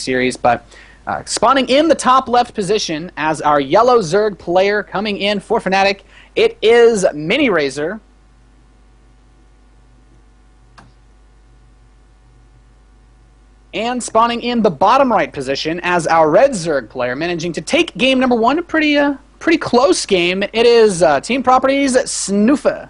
series, but spawning in the top left position as our yellow Zerg player coming in for Fnatic, it is Miniraser. And spawning in the bottom right position as our red Zerg player, managing to take game number one, a pretty close game. It is Team Properties Snuffe.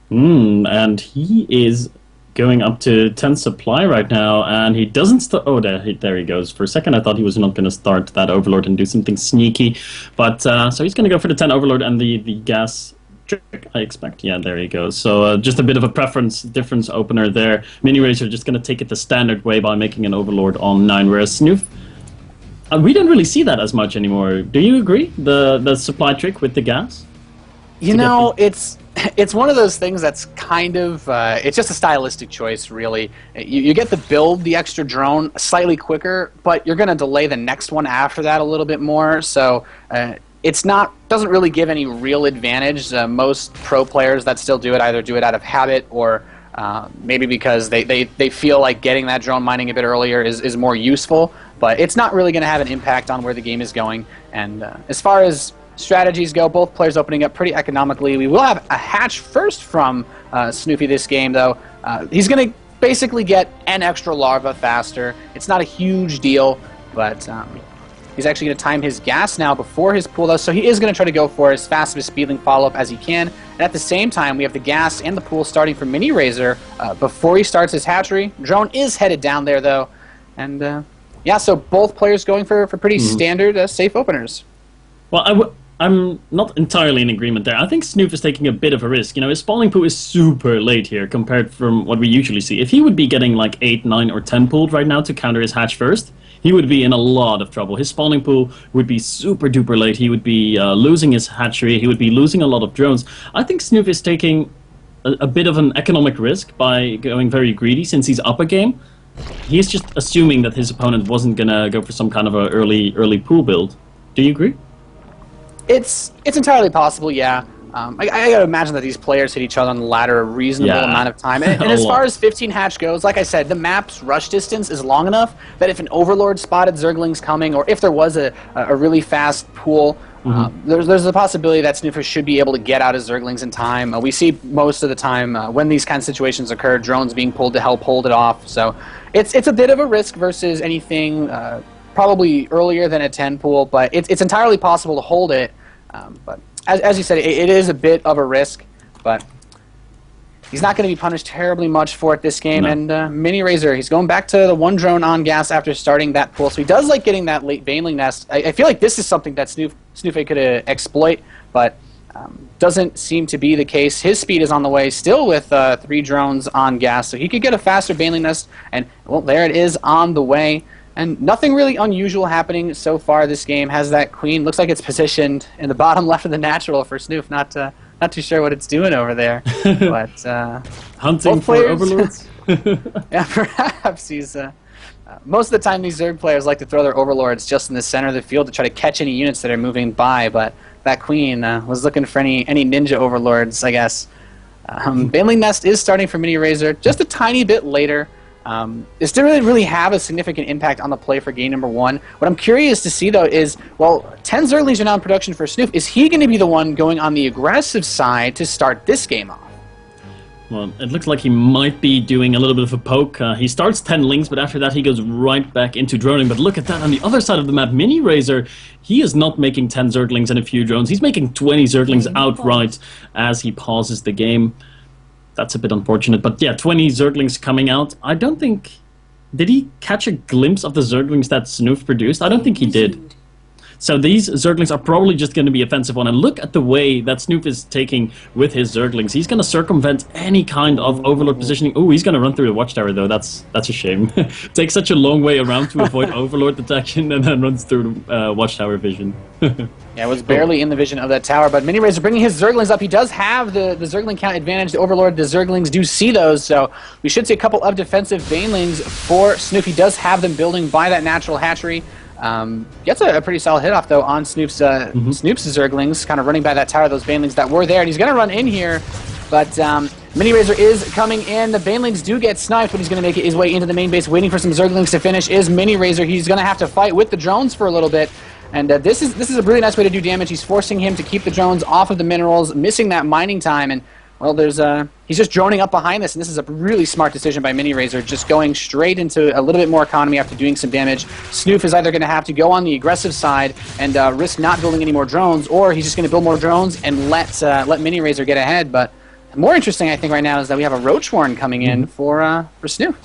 And he is going up to 10 supply right now, and he doesn't start. Oh, there he goes. For a second, I thought he was not going to start that Overlord and do something sneaky. But so he's going to go for the 10 Overlord and the gas trick, I expect. Yeah, there he goes. So just a bit of a preference difference opener there. Miniraser just going to take it the standard way by making an Overlord on 9, whereas Snuffe, we don't really see that as much anymore. Do you agree? The supply trick with the gas? You know, it's one of those things that's kind of, it's just a stylistic choice, really. You get to build the extra drone slightly quicker, but you're going to delay the next one after that a little bit more, so doesn't really give any real advantage. Most pro players that still do it either do it out of habit or maybe because they feel like getting that drone mining a bit earlier is more useful, but it's not really going to have an impact on where the game is going. And as far as strategies go, both players opening up pretty economically. We will have a hatch first from Snuffe this game, though. He's going to basically get an extra larva faster. It's not a huge deal, but he's actually going to time his gas now before his pool, though, so he is going to try to go for as fast of a speedling follow-up as he can. And at the same time, we have the gas and the pool starting for Miniraser before he starts his hatchery. Drone is headed down there, though. And, yeah, so both players going for pretty standard, safe openers. Well, I'm not entirely in agreement there. I think Snuffe is taking a bit of a risk. You know, his spawning pool is super late here compared from what we usually see. If he would be getting like 8, 9, or 10 pulled right now to counter his hatch first, he would be in a lot of trouble. His spawning pool would be super duper late. He would be losing his hatchery. He would be losing a lot of drones. I think Snuffe is taking a bit of an economic risk by going very greedy since he's up a game. He's just assuming that his opponent wasn't going to go for some kind of an early pool build. Do you agree? It's entirely possible, yeah. I gotta imagine that these players hit each other on the ladder a reasonable amount of time. And as far as 15 hatch goes, like I said, the map's rush distance is long enough that if an Overlord spotted Zerglings coming, or if there was a really fast pool, there's a possibility that Snuffe should be able to get out his Zerglings in time. We see most of the time when these kind of situations occur, drones being pulled to help hold it off. So it's a bit of a risk versus anything probably earlier than a 10 pool, but it's entirely possible to hold it. But as you said, it is a bit of a risk, but he's not going to be punished terribly much for it this game. No. And Miniraser, he's going back to the 1 drone on gas after starting that pool, so he does like getting that late Baneling nest. I feel like this is something that Snuffe could exploit, but doesn't seem to be the case. His speed is on the way still with 3 drones on gas, so he could get a faster Baneling nest, and well, there it is on the way. And nothing really unusual happening so far this game. Has that queen. Looks like it's positioned in the bottom left of the natural for Snuffe. Not too sure what it's doing over there. But hunting for overlords? Yeah, perhaps he's... most of the time these Zerg players like to throw their overlords just in the center of the field to try to catch any units that are moving by, but that queen was looking for any ninja overlords, I guess. Baneling Nest is starting for Miniraser just a tiny bit later. This didn't really have a significant impact on the play for game number 1. What I'm curious to see, though, is, well, 10 Zerglings are now in production for Snuffe. Is he going to be the one going on the aggressive side to start this game off? Well, it looks like he might be doing a little bit of a poke. He starts 10 lings, but after that he goes right back into droning. But look at that, on the other side of the map, Miniraser, he is not making 10 Zerglings and a few drones. He's making 20 Zerglings outright as he pauses the game. That's a bit unfortunate, but yeah, 20 Zerglings coming out. I don't think... Did he catch a glimpse of the Zerglings that Snuffe produced? I don't think he did. So these Zerglings are probably just going to be offensive one. And look at the way that Snuffe is taking with his Zerglings. He's going to circumvent any kind of Overlord positioning. Oh, he's going to run through the Watchtower, though. That's a shame. Takes such a long way around to avoid Overlord detection and then runs through the Watchtower vision. Yeah, it was barely in the vision of that tower, but Miniraser bringing his Zerglings up. He does have the Zergling count advantage. The Overlord, the Zerglings do see those, so we should see a couple of defensive Banelings for Snuffe. He does have them building by that natural hatchery. Gets a pretty solid hit off, though, on Snoop's Zerglings, kind of running by that tower, those Banelings that were there, and he's going to run in here, but Miniraser is coming in. The Banelings do get sniped, but he's going to make his way into the main base, waiting for some Zerglings to finish. Is Miniraser. He's going to have to fight with the drones for a little bit. And this is a really nice way to do damage. He's forcing him to keep the drones off of the minerals, missing that mining time. And, well, he's just droning up behind this. And this is a really smart decision by Miniraser, just going straight into a little bit more economy after doing some damage. Snuffe is either going to have to go on the aggressive side and risk not building any more drones, or he's just going to build more drones and let Miniraser get ahead. But more interesting, I think, right now is that we have a Roachwarren coming in for Snuffe.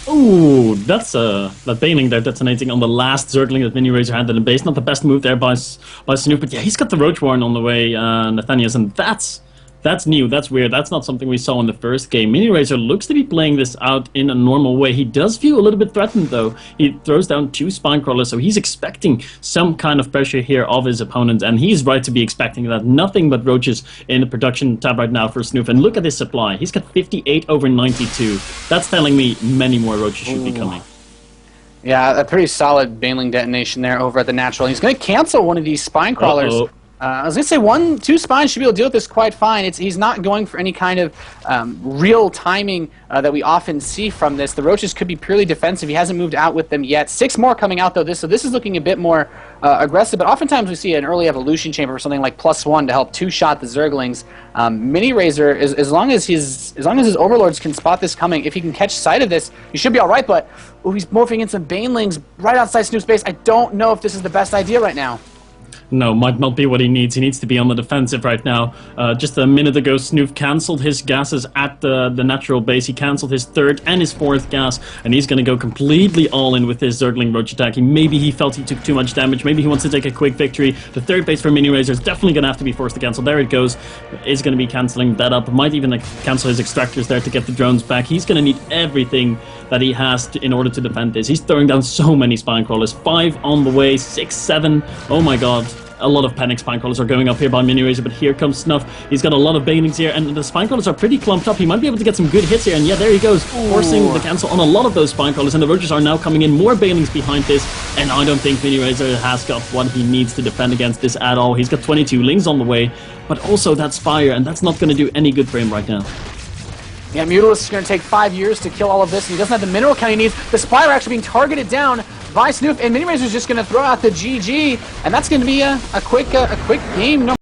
Ooh, that's that Baneling there detonating on the last Zergling that Miniraser had in the base. Not the best move there by Snuffe, but yeah, he's got the Roachwarren on the way, Nathanias, and that's new, that's weird, that's not something we saw in the first game. Miniraser looks to be playing this out in a normal way. He does feel a little bit threatened though. He throws down 2 Spinecrawlers, so he's expecting some kind of pressure here of his opponent, and he's right to be expecting that. Nothing but roaches in the production tab right now for Snuffe, and look at his supply. He's got 58 over 92. That's telling me many more roaches should be coming. Yeah, a pretty solid Baneling detonation there over at the natural. He's going to cancel one of these Spinecrawlers. I was going to say 1-2 spines should be able to deal with this quite fine. He's not going for any kind of real timing that we often see from this. The roaches could be purely defensive. He hasn't moved out with them yet. 6 more coming out, though. So this is looking a bit more aggressive, but oftentimes we see an early evolution chamber or something like +1 to help 2-shot the Zerglings. Miniraser, as long as his overlords can spot this coming, if he can catch sight of this, he should be all right, but he's morphing in some Banelings right outside Snoof's base. I don't know if this is the best idea right now. No, might not be what he needs. He needs to be on the defensive right now. Just a minute ago, Snuffe cancelled his gases at the natural base. He cancelled his 3rd and his 4th gas, and he's going to go completely all in with his Zergling Roach attack. Maybe he felt he took too much damage. Maybe he wants to take a quick victory. The 3rd base for Miniraser is definitely going to have to be forced to cancel. There it goes. Is going to be cancelling that up. Might even cancel his extractors there to get the drones back. He's going to need everything that he has in order to defend this. He's throwing down so many Spinecrawlers. 5 on the way, 6, 7. Oh my god. A lot of panic Spinecrawlers are going up here by Miniraser, but here comes Snuffe. He's got a lot of Banelings here, and the Spinecrawlers are pretty clumped up. He might be able to get some good hits here, and yeah, there he goes, forcing the cancel on a lot of those Spinecrawlers, and the roaches are now coming in. More Banelings behind this, and I don't think Miniraser has got what he needs to defend against this at all. He's got 22 Lings on the way, but also that Spire, and that's not going to do any good for him right now. Yeah, Mutalisk is going to take 5 years to kill all of this, and he doesn't have the mineral count he needs. The Spire actually being targeted down by Snuffe, and Miniraser is just going to throw out the GG, and that's going to be a quick game.